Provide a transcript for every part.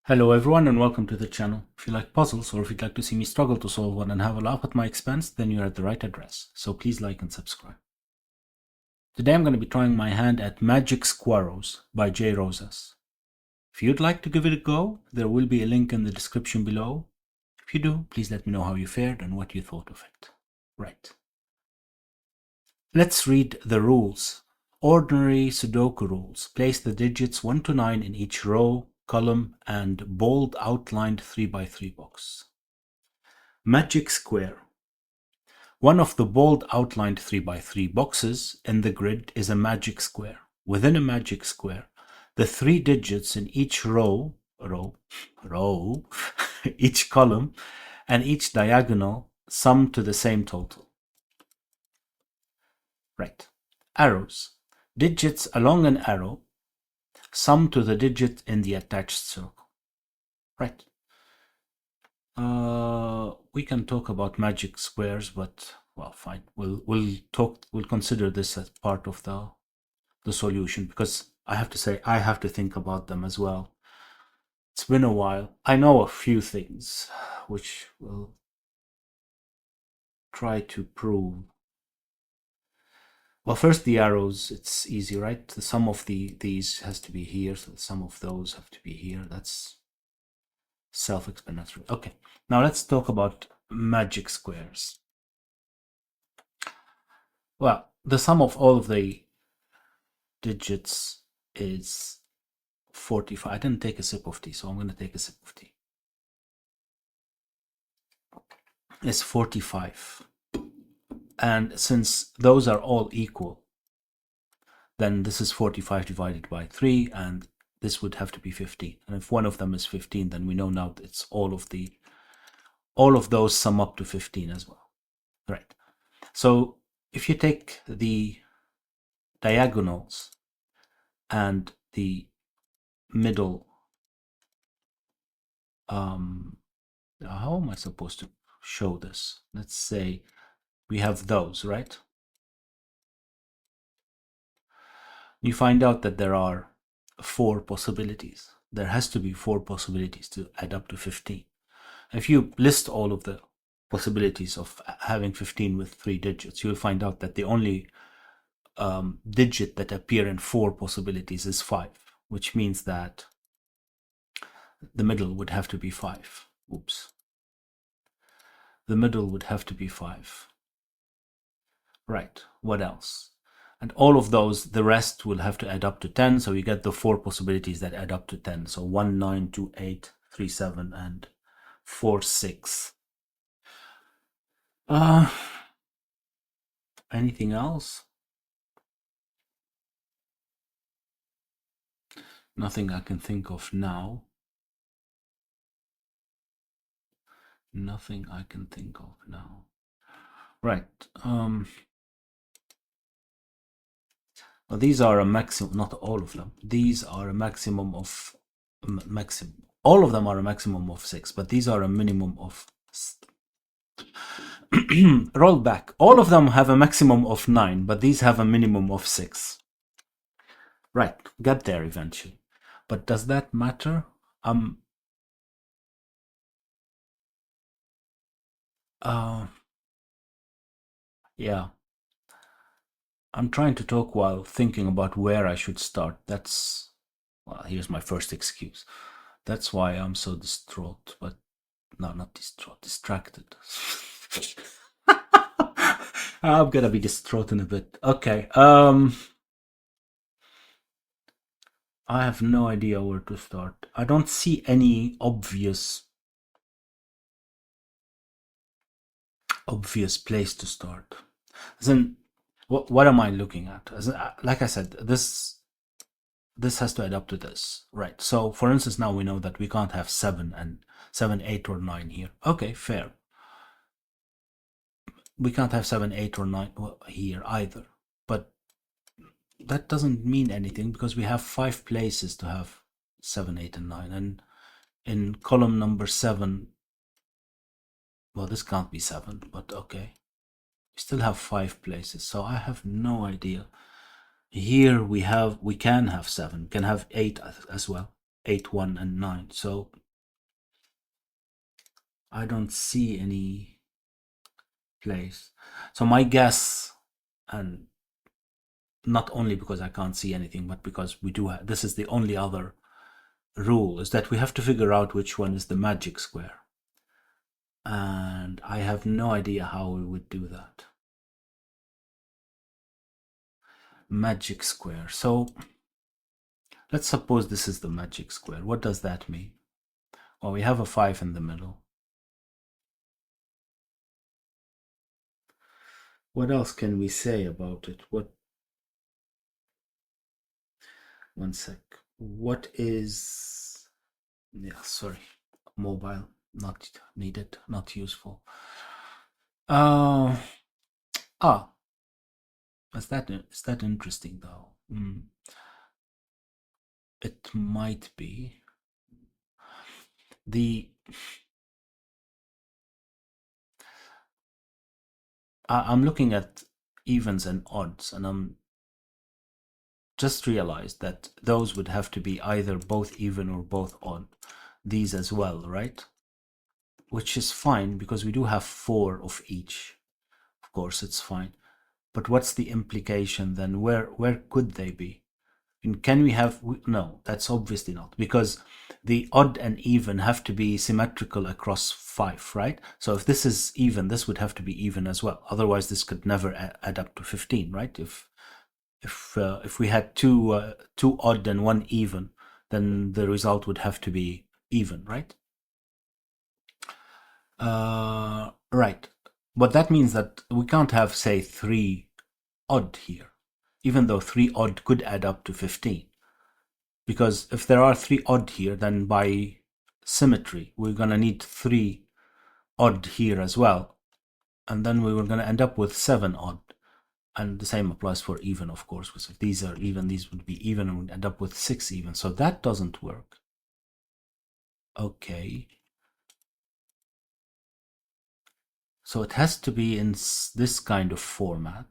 Hello everyone and welcome to the channel. If you like puzzles or if you'd like to see me struggle to solve one and have a laugh at my expense, then you're at the right address. So please like and subscribe. Today I'm going to be trying my hand at Magic Squarrows by Jrosas. If you'd like to give it a go, there will be a link in the description below. If you do, please let me know how you fared and what you thought of it. Right. Let's read the rules. Ordinary Sudoku rules. Place the digits 1 to 9 in each row, column, and bold outlined 3x3 box. Magic square. One of the bold outlined 3x3 boxes in the grid is a magic square. Within a magic square, the 3 digits in each row, each column, and each diagonal sum to the same total. Right. Arrows. Digits along an arrow sum to the digit in the attached circle. Right. We can talk about magic squares, but well, fine. We'll consider this as part of the solution, because I have to say I have to think about them as well. It's been a while. I know a few things which we'll try to prove. Well, first the arrows, it's easy, right? The sum of these has to be here, so the sum of those have to be here. That's self-explanatory. Okay, now let's talk about magic squares. Well, the sum of all of the digits is 45. I didn't take a sip of tea, so I'm going to take a sip of tea. It's 45. And since those are all equal, then this is 45 divided by 3, and this would have to be 15. And if one of them is 15, then we know now that it's all of those sum up to 15 as well. Right. So if you take the diagonals and the middle, how am I supposed to show this? Let's say we have those, right? You find out that there are 4 possibilities. There has to be 4 possibilities to add up to 15. If you list all of the possibilities of having 15 with 3 digits, you'll find out that the only digit that appear in 4 possibilities is 5, which means that the middle would have to be 5. Oops. The middle would have to be 5. Right, what else? And all of those, the rest will have to add up to 10, so you get the 4 possibilities that add up to 10. So 1, 9, 2, 8, 3, 7, and 4, 6. Anything else? Nothing I can think of now. Nothing I can think of now. Right. Well, these are a maximum, not all of them. These are a maximum of all of them are a maximum of 6, but these are a minimum of roll back. All of them have a maximum of 9, but these have a minimum of 6. Right, get there eventually. But does that matter? Yeah. I'm trying to talk while thinking about where I should start. Well, here's my first excuse. That's why I'm so distraught, but no, not distraught, distracted. I'm gonna be distraught in a bit. Okay, I have no idea where to start. I don't see any obvious place to start. Then what am I looking at? Like I said, this has to add up to this, right? So for instance, now we know that we can't have 7 and 7, 8, or 9 here. Okay, fair. We can't have 7, 8, or 9 here either, but that doesn't mean anything because we have 5 places to have 7, 8, and 9, and in column number 7, well, this can't be 7, but okay, we still have 5 places, so I have no idea. Here we can have 7, we can have 8 as well. 8, 1, and 9. So I don't see any place. So my guess, and not only because I can't see anything, but because we do have, this is the only other rule, is that we have to figure out which one is the magic square. And I have no idea how we would do that. Magic square. So let's suppose this is the magic square. What does that mean? Well, we have a 5 in the middle. What else can we say about it? One sec. What is, yeah, sorry, mobile, not needed, not useful. Uh, is that interesting though? It might be. I'm looking at evens and odds, and I'm just realized that those would have to be either both even or both odd. These as well, right? Which is fine because we do have 4 of each. Of course, it's fine. But what's the implication then? Where could they be? And can we have, no, that's obviously not, because the odd and even have to be symmetrical across 5, right? So if this is even, this would have to be even as well. Otherwise, this could never add up to 15, right? If we had two odd and 1 even, then the result would have to be even, right? Right. But that means that we can't have, say, 3 odd here, even though 3 odd could add up to 15. Because if there are 3 odd here, then by symmetry, we're going to need 3 odd here as well. And then we were going to end up with 7 odd. And the same applies for even, of course, because if these are even, these would be even, and we'd end up with 6 even. So that doesn't work. Okay. So it has to be in this kind of format.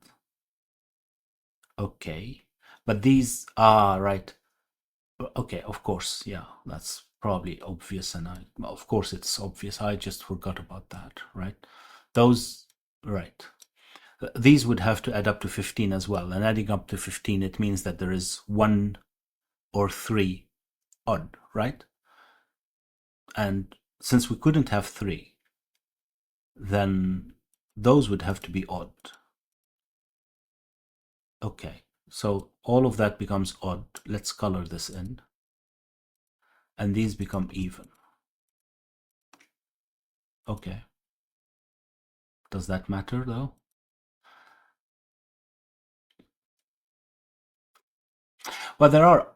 Okay. But these are, right. Okay, of course, yeah, that's probably obvious, and of course it's obvious. I just forgot about that, right? Those, right. These would have to add up to 15 as well, and adding up to 15, it means that there is 1 or 3 odd, right? And since we couldn't have 3, then those would have to be odd. Okay, so all of that becomes odd. Let's color this in. And these become even. Okay. Does that matter though? Well, there are.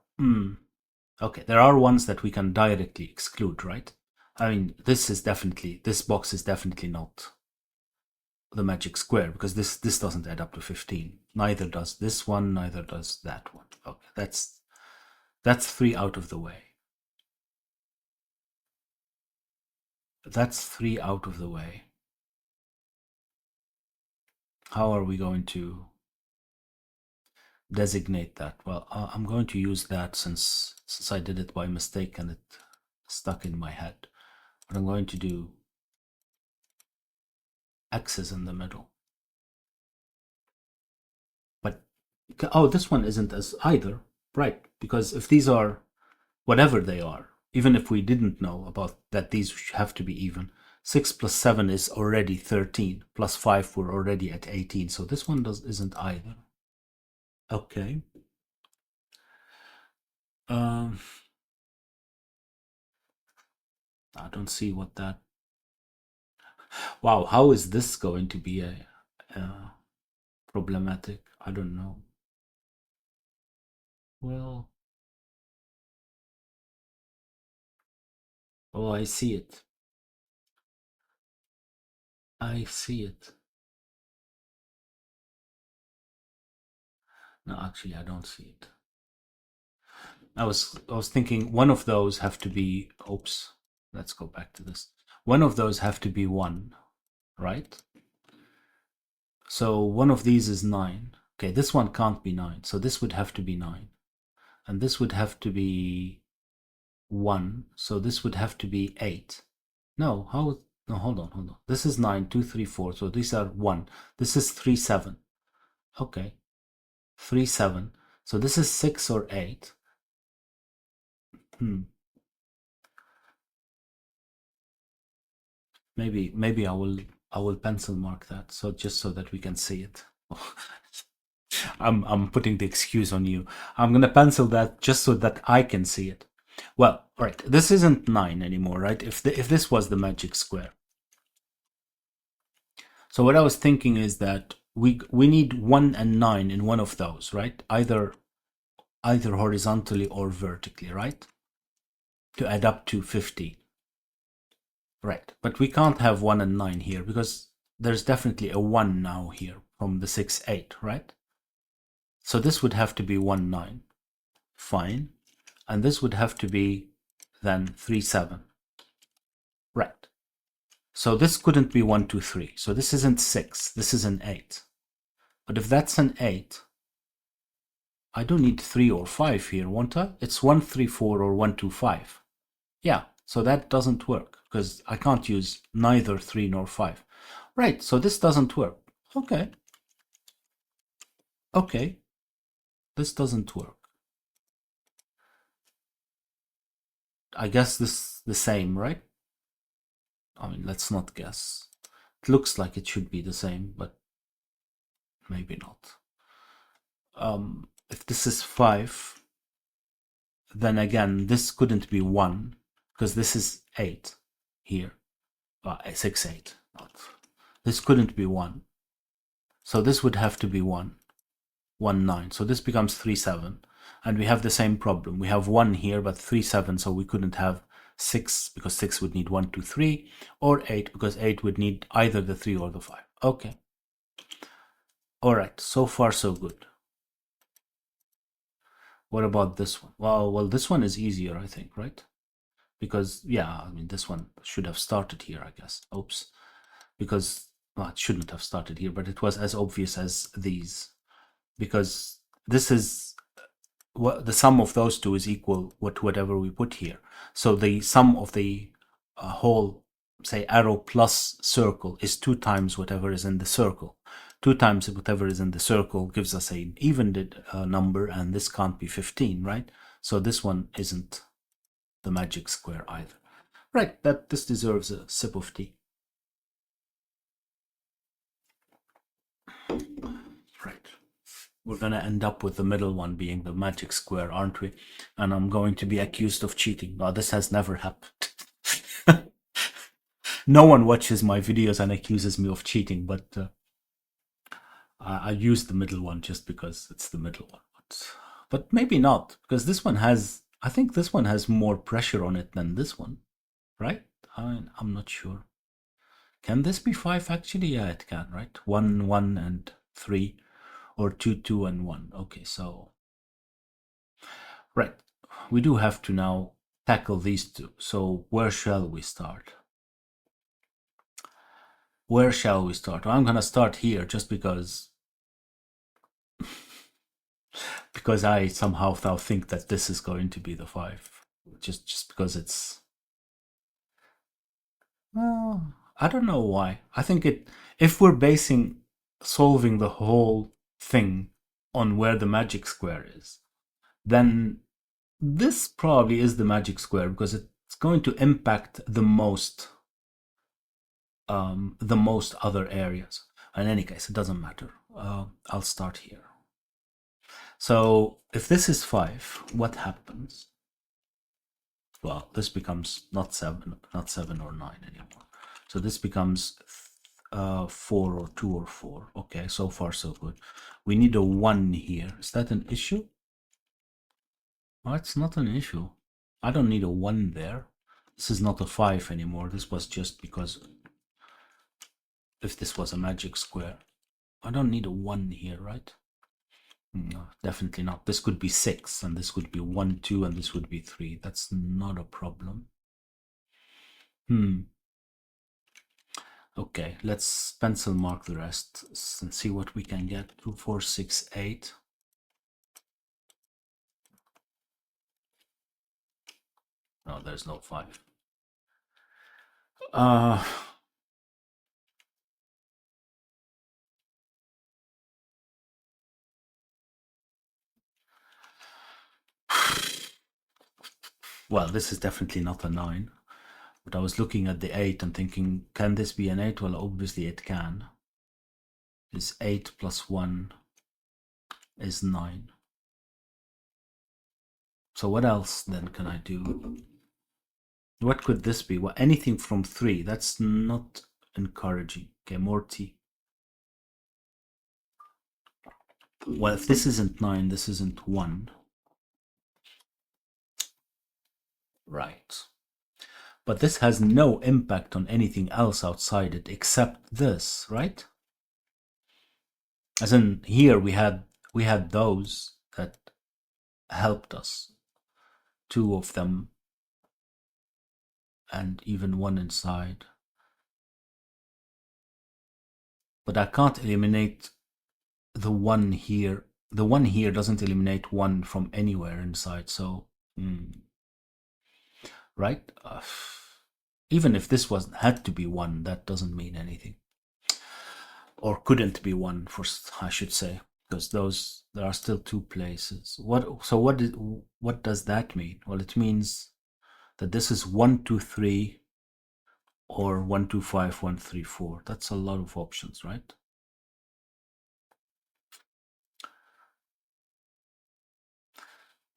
Okay, there are ones that we can directly exclude, right? I mean, this box is definitely not the magic square, because this doesn't add up to 15. Neither does this one, neither does that one. Okay, that's 3 out of the way. That's 3 out of the way. How are we going to designate that? Well, I'm going to use that since I did it by mistake and it stuck in my head. But I'm going to do X's in the middle. But oh, this one isn't as either, right? Because if these are whatever they are, even if we didn't know about that these have to be even, 6 plus 7 is already 13, plus 5 we're already at 18, so this one isn't either. Okay. I don't see what that. Wow, how is this going to be a problematic? I don't know. Well, oh, I see it. I see it. No, actually, I don't see it. I was thinking one of those have to be. Oops. Let's go back to this. One of those have to be 1, right? So one of these is 9. Okay, this one can't be 9, so this would have to be 9, and this would have to be 1. So this would have to be 8. No, how? No, hold on. This is 9, 2, 3, 4. So these are 1. This is 3, 7. Okay. 3, 7. So this is 6 or 8. Maybe I will pencil mark that, so just so that we can see it. I'm putting the excuse on you. I'm gonna pencil that just so that I can see it. Well, all right. This isn't 9 anymore, right? If this was the magic square. So what I was thinking is that we need 1 and 9 in one of those, right? Either horizontally or vertically, right? To add up to 50. Right, but we can't have 1 and 9 here because there's definitely a 1 now here from the 6, 8, right? So this would have to be 1, 9. Fine. And this would have to be then 3, 7. Right. So this couldn't be 1, 2, 3. So this isn't 6. This is an 8. But if that's an 8, I don't need 3 or 5 here, won't I? It's 1, 3, 4 or 1, 2, 5. Yeah, so that doesn't work because I can't use neither 3 nor 5. Right, so this doesn't work. Okay. Okay. This doesn't work. I guess this is the same, right? I mean, let's not guess. It looks like it should be the same, but maybe not. If this is 5, then again, this couldn't be 1 because this is 8 here. 6, 8. Not. This couldn't be 1. So this would have to be 1. 1, 9. So this becomes 3, 7. And we have the same problem. We have 1 here, but 3, 7. So we couldn't have 6 because 6 would need 1, 2, 3. Or 8 because 8 would need either the 3 or the 5. Okay. All right. So far, so good. What about this one? Well, this one is easier, I think, right? Because, yeah, I mean, this one should have started here, I guess. Oops. Because, well, it shouldn't have started here, but it was as obvious as these. Because this is the sum of those two is equal whatever we put here. So the sum of the whole, say, arrow plus circle is 2 times whatever is in the circle. 2 times whatever is in the circle gives us an even number, and this can't be 15, right? So this one isn't the magic square either. Right, this deserves a sip of tea. Right. We're going to end up with the middle one being the magic square, aren't we? And I'm going to be accused of cheating. Oh, this has never happened. No one watches my videos and accuses me of cheating, but I use the middle one just because it's the middle one. But maybe not, because this one has, I think this one has more pressure on it than this one, right? I'm not sure. Can this be 5 actually? Yeah, it can, right? 1, 1, and 3. Or 2, 2, and 1. Okay, so right, we do have to now tackle these two. So where shall we start? Where shall we start? Well, I'm gonna start here just because I somehow think that this is going to be the 5. Just because it's, well, I don't know why. I think if we're basing solving the whole thing on where the magic square is, then this probably is the magic square because it's going to impact the most other areas. In any case, it doesn't matter. I'll start here. So if this is 5, what happens? Well, this becomes not 7 or 9 anymore. So this becomes 4 or 2 or 4. Okay, so far so good. We need a 1 here. Is that an issue? Well, it's not an issue. I don't need a 1 there. This is not a 5 anymore. This was just because if this was a magic square. I don't need a 1 here, right? No, definitely not. This could be 6, and this would be 1, 2, and this would be 3. That's not a problem. Okay, let's pencil mark the rest and see what we can get. 2, 4, 6, 8. No, there's no 5. Uh, well, this is definitely not a 9. But I was looking at the 8 and thinking, can this be an 8? Well, obviously it can. Is 8 plus 1 is 9. So what else then can I do? What could this be? Well, anything from 3. That's not encouraging. Okay, more T. Well, if this isn't 9, this isn't 1. Right. But this has no impact on anything else outside it except this, right? As in here we had those that helped us. 2 of them and even 1 inside. But I can't eliminate the 1 here. The 1 here doesn't eliminate 1 from anywhere inside, so right? Even if this had to be 1, that doesn't mean anything. Or couldn't be 1, I should say, because there are still 2 places. What does that mean? Well, it means that this is 1, 2, 3, or 1, 2, 5, 1, 3, 4. That's a lot of options, right?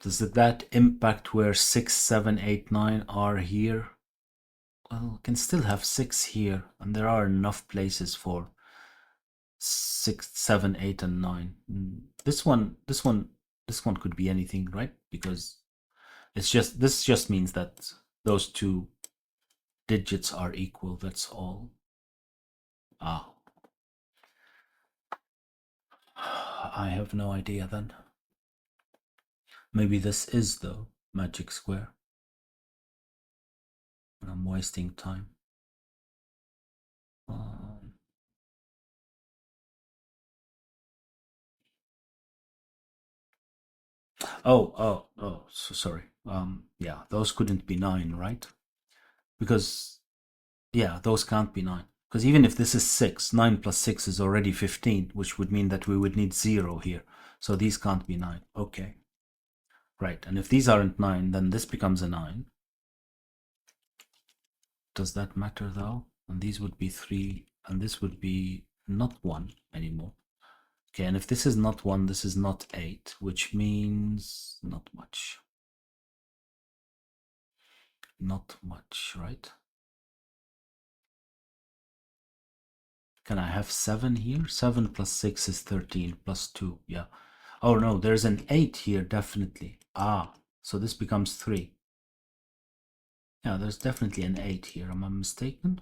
Does that impact where 6, 7, 8, 9 are here? Well, we can still have 6 here, and there are enough places for 6, 7, 8, and 9. This one could be anything, right? Because this just means that those 2 digits are equal. That's all. I have no idea then. Maybe this is the magic square. And I'm wasting time. So sorry. Yeah, those couldn't be 9, right? Because, yeah, those can't be 9. Because even if this is 6, 9 plus 6 is already 15, which would mean that we would need 0 here. So these can't be 9. Okay. Right, and if these aren't 9, then this becomes a 9. Does that matter though? And these would be 3, and this would be not 1 anymore. Okay, and if this is not 1, this is not 8, which means not much. Not much, right? Can I have 7 here? 7 plus 6 is 13, plus 2, yeah. Oh no, there's an 8 here, definitely. So this becomes 3. Yeah, there's definitely an 8 here, am I mistaken?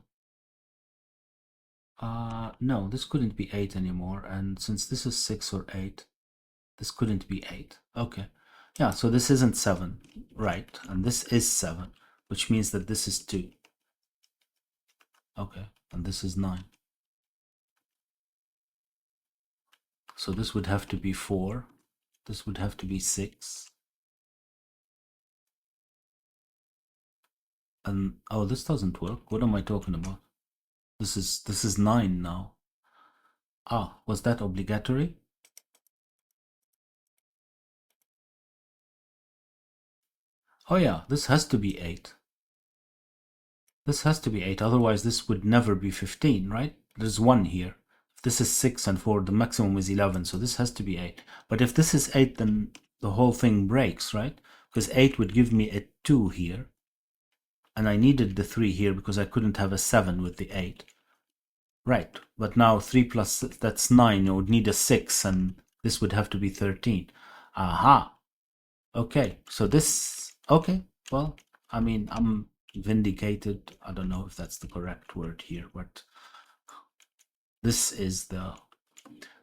No, this couldn't be 8 anymore, and since this is 6 or 8, this couldn't be 8. Okay. Yeah, so this isn't 7, right, and this is 7, which means that this is 2. Okay, and this is 9. So this would have to be 4. This would have to be 6. And oh, this doesn't work. What am I talking about? This is 9 now. Was that obligatory? Oh yeah, this has to be 8. This has to be 8, otherwise this would never be 15, right? There's 1 here. If this is 6 and 4, the maximum is 11, so this has to be 8. But if this is 8, then the whole thing breaks, right? Because 8 would give me a 2 here. And I needed the 3 here because I couldn't have a 7 with the 8. Right, but now 3 plus, that's 9. I would need a 6, and this would have to be 13. Aha. Okay, so this, okay, well, I mean, I'm vindicated. I don't know if that's the correct word here, but this is the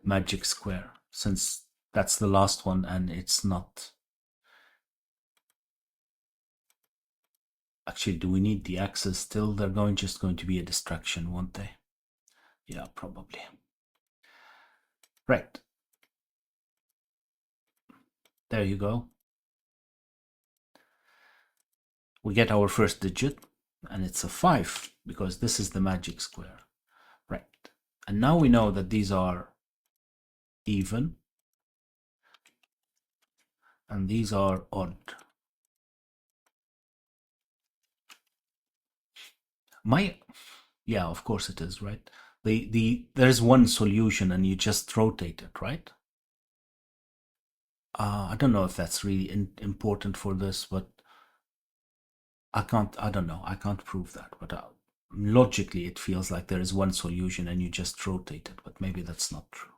magic square, since that's the last one and it's not. Actually, do we need the axes still? They're just going to be a distraction, won't they? Yeah, probably. Right. There you go. we get our first digit, and it's a 5, because this is the magic square. Right. And now we know that these are even, and these are odd. Yeah, of course it is, right? There's one solution and you just rotate it, right? I don't know if that's really important for this, but I don't know. I can't prove that, but logically it feels like there is one solution and you just rotate it, but maybe that's not true.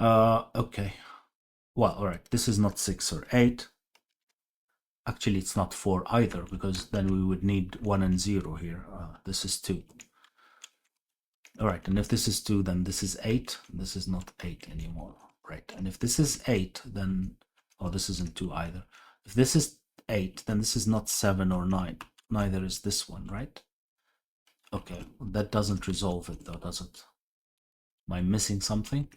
Okay. Well, all right. This is not 6 or 8. Actually, it's not 4 either, because then we would need 1 and 0 here. This is 2. All right, and if this is 2, then this is 8. This is not 8 anymore, right? And if this is 8, then... oh, this isn't 2 either. If this is 8, then this is not 7 or 9. Neither is this one, right? Okay, that doesn't resolve it though, does it? Am I missing something?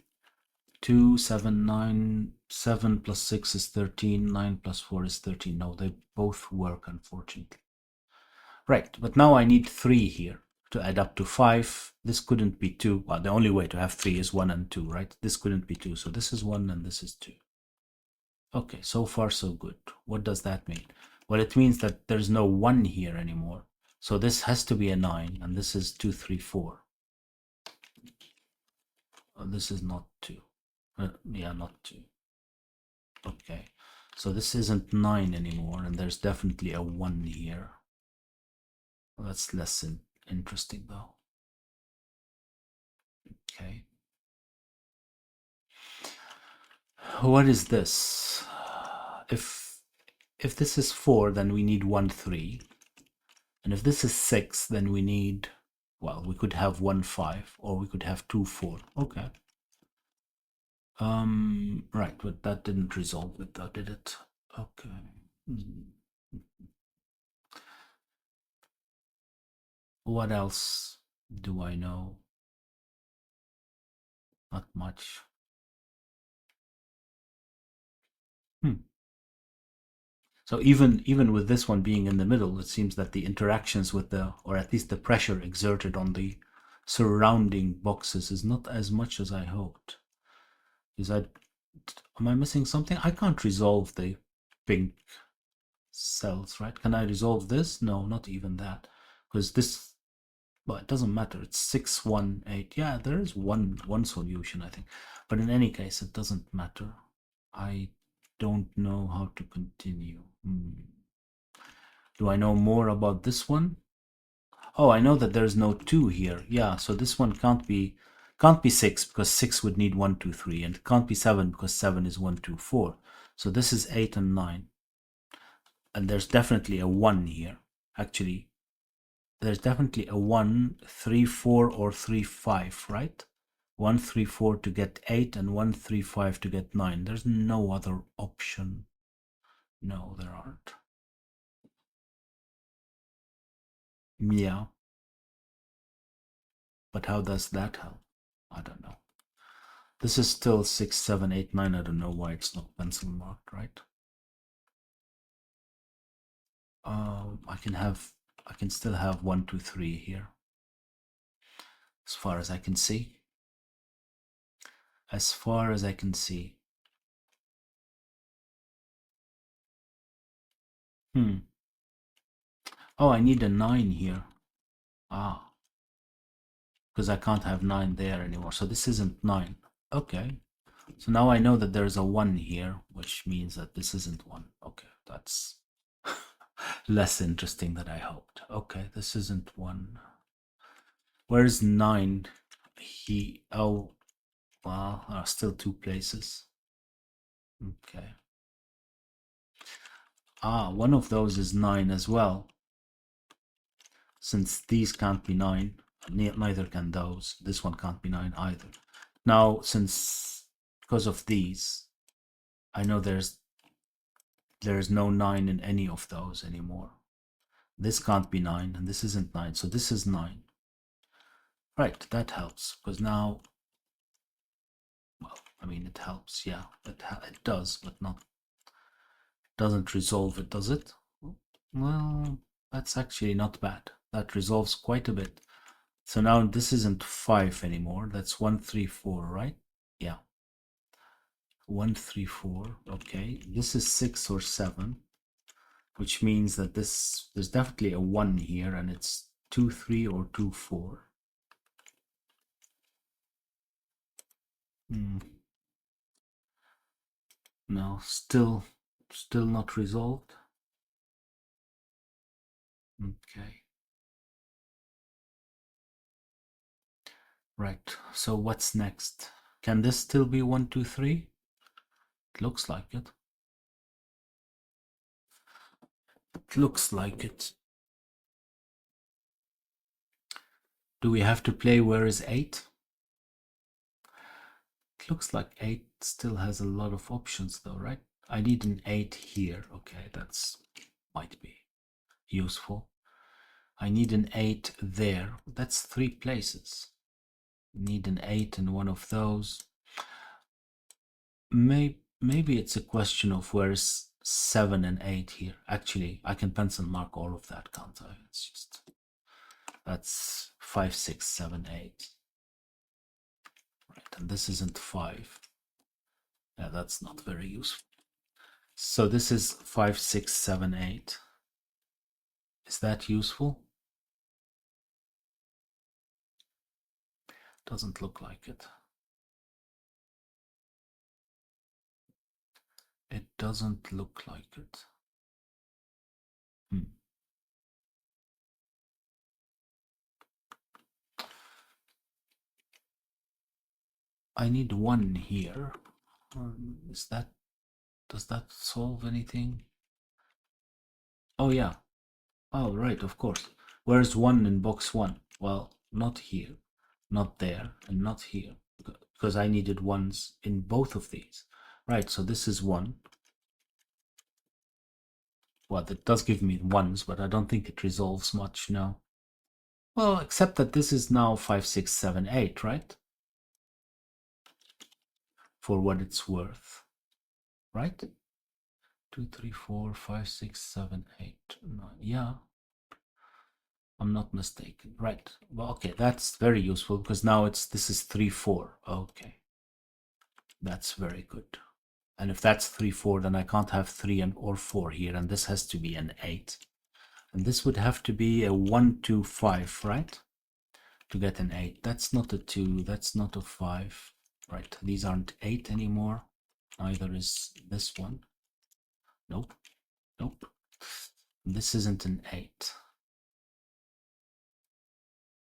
2, 7, 9, 7 plus 6 is 13, 9 plus 4 is 13. No, they both work, unfortunately. Right, but now I need 3 here to add up to 5. This couldn't be 2. Well, the only way to have 3 is 1 and 2, right? This couldn't be 2, so this is 1 and this is 2. Okay, so far so good. What does that mean? Well, it means that there's no 1 here anymore. So this has to be a 9, and this is 2, 3, 4. This is not 2. Yeah, not 2. Okay, so this isn't 9 anymore, and there's definitely a 1 here. Well, that's less interesting though. Okay. What is this? If this is 4, then we need 1, 3. And if this is 6, then we need, well, we could have 1, 5, or we could have 2, 4. Okay. Right, but that didn't resolve it though, did it? Okay. What else do I know? Not much. So even with this one being in the middle, it seems that the interactions with or at least the pressure exerted on the surrounding boxes is not as much as I hoped. Am I missing something? I can't resolve the pink cells, right? Can I resolve this? No, not even that. Because this, well, it doesn't matter. It's 6, 1, 8. Yeah, there is one solution, I think. But in any case, it doesn't matter. I don't know how to continue. Do I know more about this one? Oh, I know that there's no 2 here. Yeah, so this one can't be 6, because 6 would need 1, 2, 3, and it can't be 7 because 7 is 1, 2, 4. So this is 8 and 9. And there's definitely a 1 here. Actually, there's definitely a 1, 3, 4, or 3, 5, right? 1, 3, 4 to get 8, and 1, 3, 5 to get 9. There's no other option. No, there aren't. Yeah. But how does that help? I don't know. This is still 6, 7, 8, 9. I don't know why it's not pencil marked, right? I can still have 1, 2, 3 here. As far as I can see. As far as I can see. Oh, I need a 9 here. Ah. Because I can't have 9 there anymore. So this isn't 9. Okay. So now I know that there's a 1 here, which means that this isn't 1. Okay, that's less interesting than I hoped. Okay, this isn't 1. Where's 9? Oh, well, there are still 2 places. Okay. Ah, one of those is 9 as well. Since these can't be 9, neither can those. This one can't be 9 either. Now, because of these, I know there's no 9 in any of those anymore. This can't be 9, and this isn't 9, so this is 9. Right, that helps, because now, well, I mean, it helps, yeah, it does, but not, doesn't resolve it, does it? Well, that's actually not bad. That resolves quite a bit. So now this isn't 5 anymore. That's 1, 3, 4, right? Yeah. 1, 3, 4. Okay. This is 6 or 7, which means that there's definitely a 1 here, and it's 2, 3 or 2, 4. No, still not resolved. Okay. Right. So what's next? Can this still be 1, 2, 3? It looks like it. It looks like it. Do we have to play where is 8? It looks like 8 still has a lot of options though, right? I need an 8 here. Okay, that's might be useful. I need an 8 there. That's 3 places. Need an 8 in one of those. Maybe it's a question of where's 7 and 8 here. Actually, I can pencil mark all of that, can't I? It's just that's 5, 6, 7, 8. Right, and this isn't 5. Yeah, that's not very useful. So this is 5, 6, 7, 8. Is that useful? Doesn't look like it. It doesn't look like it. I need 1 here. Does that solve anything? Oh yeah. Oh right, of course. Where's 1 in box 1? Well, not here, not there, and not here, because I needed 1s in both of these. Right, so this is 1. Well, it does give me 1s, but I don't think it resolves much now. Well, except that this is now 5, 6, 7, 8, right? For what it's worth, right? 2, 3, 4, 5, 6, 7, 8, 9. Yeah, I'm not mistaken. Right. Well, okay, that's very useful because now this is 3, 4. Okay. That's very good. And if that's 3, 4, then I can't have 3 or 4 here, and this has to be an 8. And this would have to be a 1, 2, 5, right? To get an 8. That's not a 2, that's not a 5. Right, these aren't 8 anymore. Neither is this one. Nope. Nope. This isn't an 8.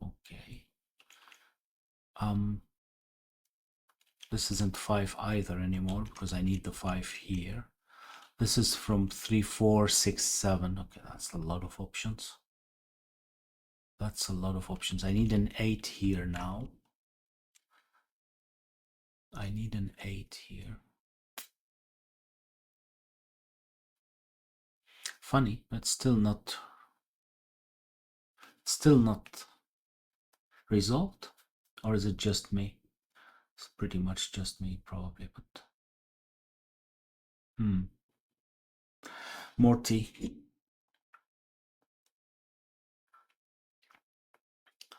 Okay. This isn't 5 either anymore because I need the 5 here. This is from 3, 4, 6, 7. Okay, that's a lot of options. That's a lot of options. I need an 8 here now. I need an 8 here. Funny, but still not resolved. Or is it just me? It's pretty much just me, probably, but more tea.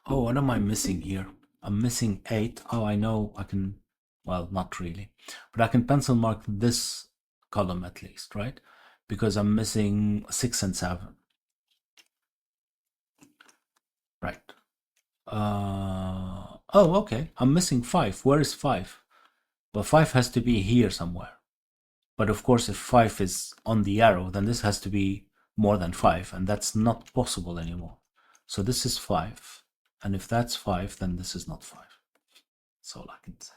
Oh, what am I missing here? I'm missing 8. Oh, I know I can, well, not really, but I can pencil mark this column at least, right? Because I'm missing 6 and 7. Right. Oh, okay. I'm missing 5. Where is 5? Well, 5 has to be here somewhere. But of course, if 5 is on the arrow, then this has to be more than 5, and that's not possible anymore. So this is 5. And if that's 5, then this is not 5. That's all I can say.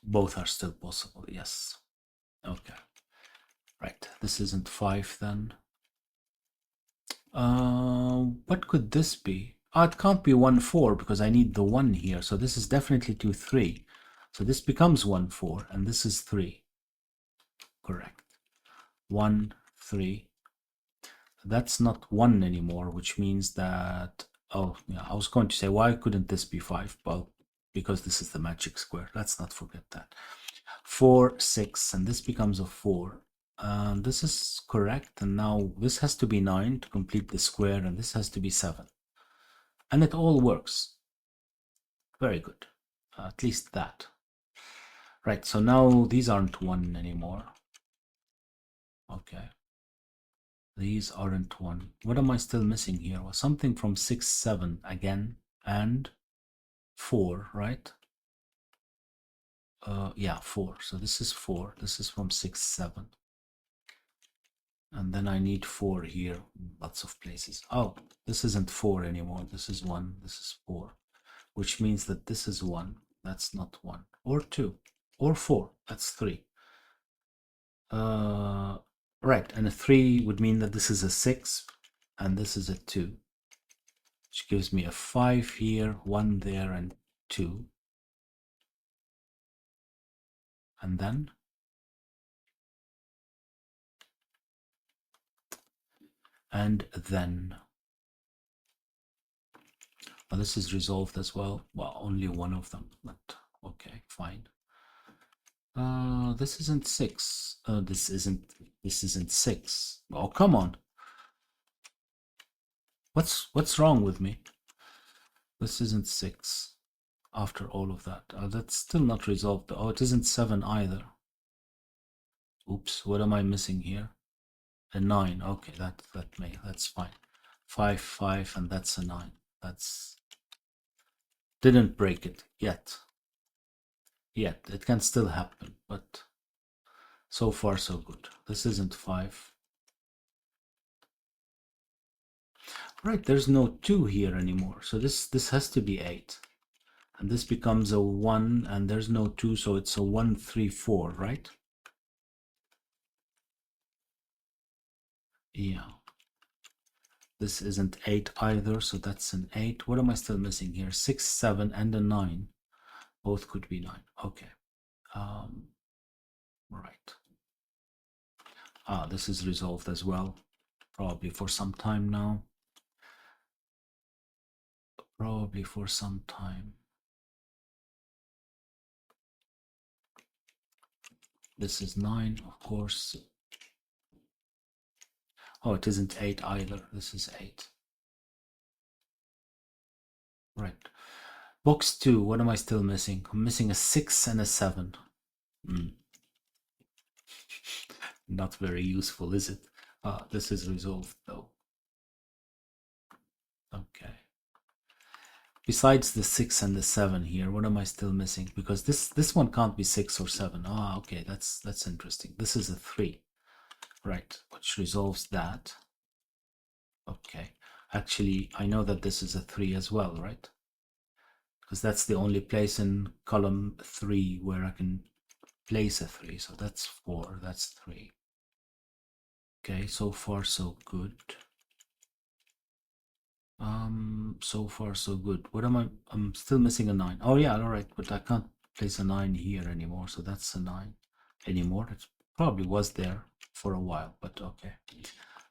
Both are still possible, yes. Okay. Right, this isn't 5 then. What could this be? Oh, it can't be 1, 4 because I need the 1 here. So this is definitely 2, 3. So this becomes 1, 4, and this is 3. Correct. 1, 3. That's not 1 anymore, which means that, oh, yeah, I was going to say, why couldn't this be 5? Well, because this is the magic square. Let's not forget that. 4, 6, and this becomes a 4. This is correct, and now this has to be 9 to complete the square, and this has to be 7. And it all works. Very good. At least that. Right, so now these aren't 1 anymore. Okay. These aren't 1. What am I still missing here? Well, something from 6, 7 again, and 4, right? Yeah, 4. So this is 4. This is from 6, 7. And then I need 4 here, lots of places. Oh, this isn't 4 anymore. This is 1. This is 4. Which means that this is 1. That's not 1. Or 2. Or 4. That's 3. Right, and a 3 would mean that this is a 6, and this is a 2. Which gives me a 5 here, 1 there, and 2. And then well, this is resolved as well. Well, only one of them, but okay, fine. This isn't 6. This isn't 6. Oh, come on. What's wrong with me? This isn't 6 after all of that. That's still not resolved. Oh, it isn't 7 either. Oops, what am I missing here? A 9. Okay, that's fine. 5, 5, and that's a 9. That's didn't break it yet. It can still happen, but so far so good. This isn't 5. Right, there's no 2 here anymore, so this has to be 8. And this becomes a 1, and there's no 2, so it's a 1, 3, 4, right? Yeah. This isn't 8 either, so that's an 8. What am I still missing here? 6, 7, and a 9. Both could be 9. Okay. Right. This is resolved as well, probably for some time now. Probably for some time. This is 9, of course. Oh, it isn't 8 either. This is 8. Right. Box 2, what am I still missing? I'm missing a 6 and a 7. Not very useful, is it? This is resolved though. Okay. Besides the 6 and the 7 here, what am I still missing? Because this one can't be 6 or 7. Okay, that's interesting. This is a 3, right? Which resolves that. Okay. Actually, I know that this is a 3 as well, right? Because that's the only place in column 3 where I can place a 3. So that's 4, that's 3. Okay, so far so good. So far so good. What am I'm still missing a 9. Oh yeah, all right, but I can't place a 9 here anymore, so that's a 9 anymore. It probably was there for a while, but okay.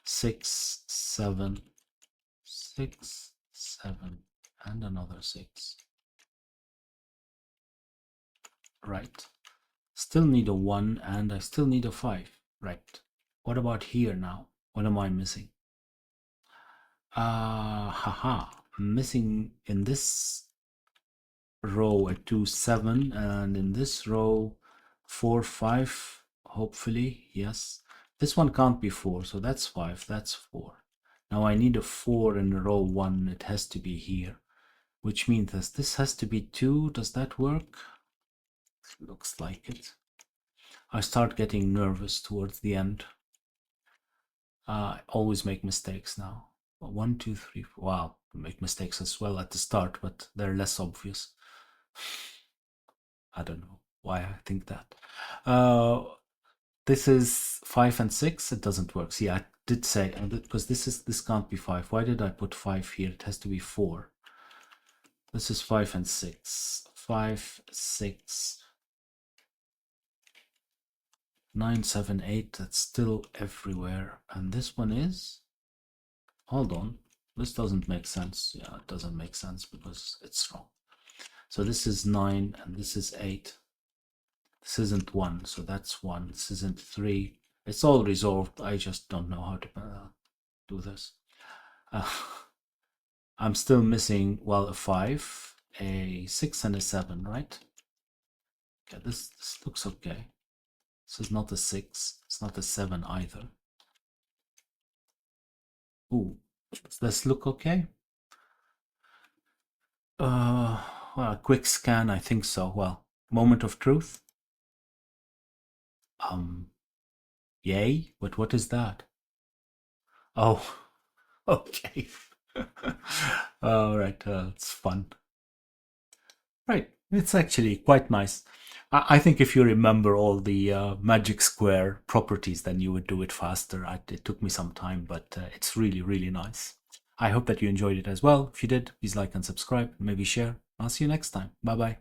6, 7, 6, 7, and another 6. Right. Still need a 1, and I still need a 5. Right. What about here now? What am I missing? I'm missing in this row a 2, 7, and in this row 4, 5, hopefully. Yes, this one can't be 4, so that's 5, that's 4. Now I need a 4 in row 1. It has to be here, which means that this has to be 2. Does that work? Looks like it. I start getting nervous towards the end. I always make mistakes now. 1, 2, 3, 4. Wow, I make mistakes as well at the start, but they're less obvious. I don't know why I think that. This is 5 and 6. It doesn't work. See, I did say, because this can't be 5. Why did I put 5 here? It has to be 4. This is 5 and 6. 5, 6, 9, 7, 8. That's still everywhere. And this one is, hold on, this doesn't make sense. Yeah, it doesn't make sense because it's wrong. So this is 9 and this is 8. This isn't 1, so that's 1. This isn't 3. It's all resolved. I just don't know how to do this. Uh, I'm still missing, well, a 5, a 6, and a 7, right? Okay, this looks okay. This is not a 6. It's not a 7 either. Ooh, does this look okay? Well, a quick scan, I think so. Well, moment of truth. Yay? But what is that? Oh, okay. All right, it's fun. Right, it's actually quite nice. I think if you remember all the magic square properties, then you would do it faster. It took me some time, but it's really, really nice. I hope that you enjoyed it as well. If you did, please like and subscribe, maybe share. I'll see you next time. Bye bye.